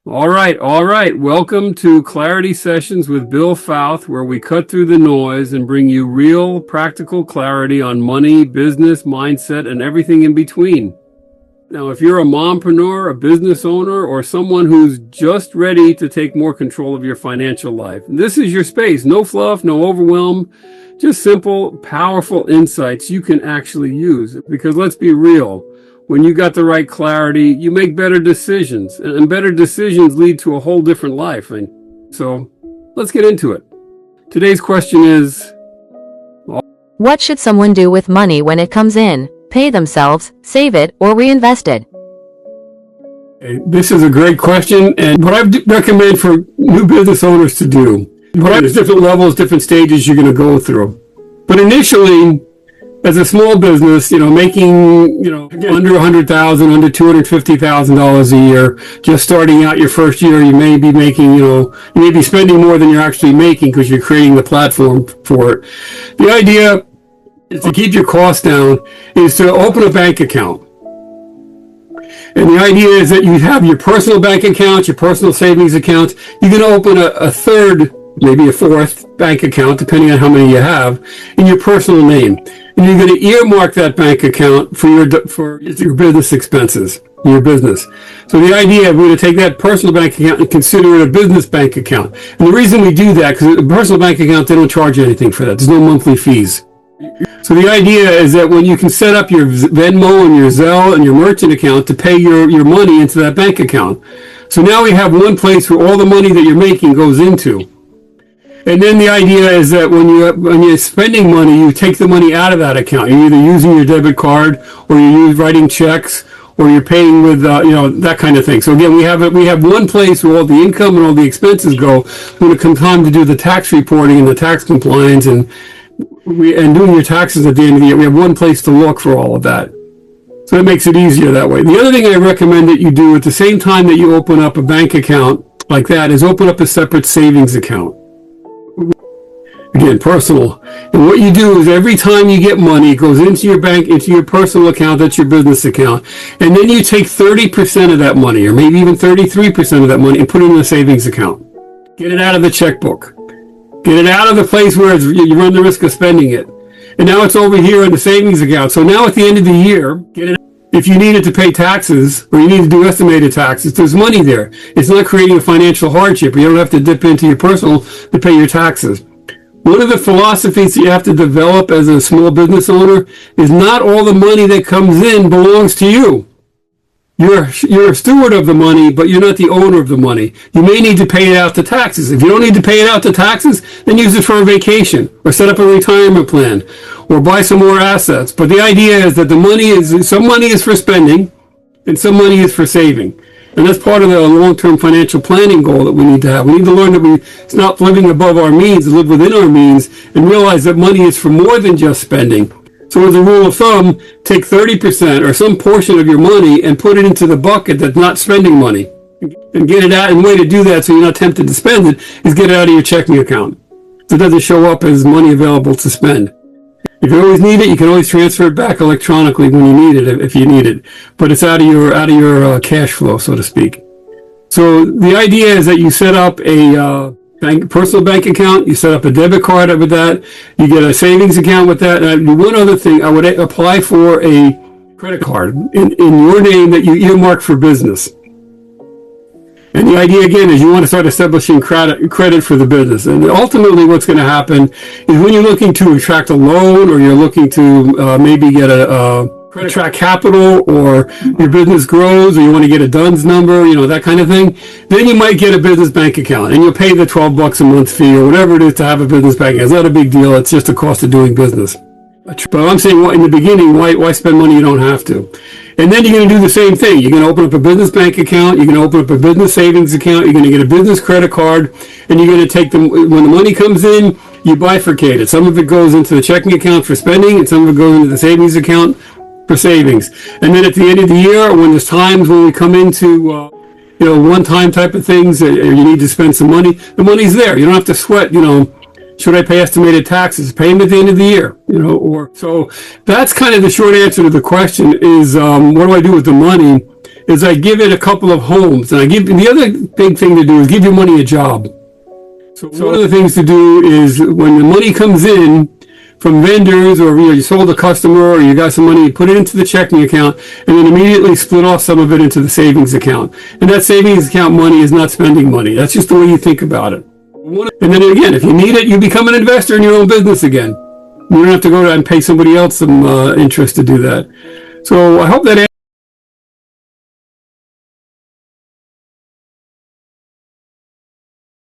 All right. Welcome to Clarity Sessions with Bill Fauth, where we cut through the noise and bring you real, practical clarity on money, business, mindset, and everything in between. Now, if you're a mompreneur, a business owner, or someone who's just ready to take more control of your financial life, this is your space. No fluff, no overwhelm, just simple, powerful insights you can actually use. Because let's be real. When you got the right clarity, you make better decisions, and better decisions lead to a whole different life. And so let's get into it. Today's question is, what should someone do with money when it comes in? Pay themselves, save it, or reinvest it? This is a great question, and what I recommend for new business owners to do, there's different levels, different stages you're going to go through. But initially, as a small business, making, under $100,000, under $250,000 a year, just starting out your first year, you may be making, you may be spending more than you're actually making because you're creating the platform for it. The idea is to keep your costs down is to open a bank account. And the idea is that you have your personal bank account, your personal savings account. You're going to open a third, maybe a fourth bank account, depending on how many you have, in your personal name. And you're going to earmark that bank account for your business expenses, your business. So the idea, we're going to take that personal bank account and consider it a business bank account. And the reason we do that, because a personal bank account, they don't charge anything for that. There's no monthly fees. So the idea is that when you can set up your Venmo and your Zelle and your merchant account to pay your money into that bank account. So now we have one place where all the money that you're making goes into. And then the idea is that when you're spending money, you take the money out of that account. You're either using your debit card, or you're writing checks, or you're paying with that kind of thing. So again, we have one place where all the income and all the expenses go when it comes time to do the tax reporting and the tax compliance and doing your taxes at the end of the year. We have one place to look for all of that. So it makes it easier that way. The other thing I recommend that you do at the same time that you open up a bank account like that is open up a separate savings account. Again, personal. And what you do is every time you get money, it goes into your bank, into your personal account, that's your business account. And then you take 30% of that money, or maybe even 33% of that money, and put it in a savings account. Get it out of the checkbook. Get it out of the place where you run the risk of spending it. And now it's over here in the savings account. So now at the end of the year, get it. If you needed to pay taxes, or you need to do estimated taxes, there's money there. It's not creating a financial hardship. You don't have to dip into your personal to pay your taxes. One of the philosophies that you have to develop as a small business owner is not all the money that comes in belongs to you. You're a steward of the money, but you're not the owner of the money. You may need to pay it out to taxes. If you don't need to pay it out to taxes, then use it for a vacation, or set up a retirement plan, or buy some more assets. But the idea is that some money is for spending, and some money is for saving. And that's part of the long-term financial planning goal that we need to have. We need to learn that we stop living above our means and live within our means, and realize that money is for more than just spending. So as a rule of thumb, take 30% or some portion of your money and put it into the bucket that's not spending money. And get it out. And the way to do that so you're not tempted to spend it is get it out of your checking account. So it doesn't show up as money available to spend. If you always need it, you can always transfer it back electronically when you need it, if you need it. But it's out of your cash flow, so to speak. So the idea is that you set up a personal bank account, you set up a debit card with that, you get a savings account with that. And one other thing, I would apply for a credit card in your name that you earmark for business. And the idea, again, is you want to start establishing credit for the business. And ultimately what's going to happen is when you're looking to attract a loan, or you're looking to maybe get attract capital, or your business grows, or you want to get a DUNS number, that kind of thing, then you might get a business bank account, and you'll pay the $12 a month fee, or whatever it is to have a business bank account. It's not a big deal. It's just a cost of doing business. But I'm saying, in the beginning, why spend money you don't have to? And then you're going to do the same thing. You're going to open up a business bank account. You're going to open up a business savings account. You're going to get a business credit card. And you're going to take them, when the money comes in, you bifurcate it. Some of it goes into the checking account for spending, and some of it goes into the savings account for savings. And then at the end of the year, when there's times when we come into, one-time type of things, or you need to spend some money, the money's there. You don't have to sweat, should I pay estimated taxes? Pay them at the end of the year, So that's kind of the short answer to the question is, what do I do with the money? is I give it a couple of homes. And the other big thing to do is give your money a job. So one of the things to do is when the money comes in from vendors, or you sold a customer, or you got some money, you put it into the checking account, and then immediately split off some of it into the savings account. And that savings account money is not spending money. That's just the way you think about it. And then again, if you need it, you become an investor in your own business again. You don't have to go and pay somebody else some interest to do that. So I hope that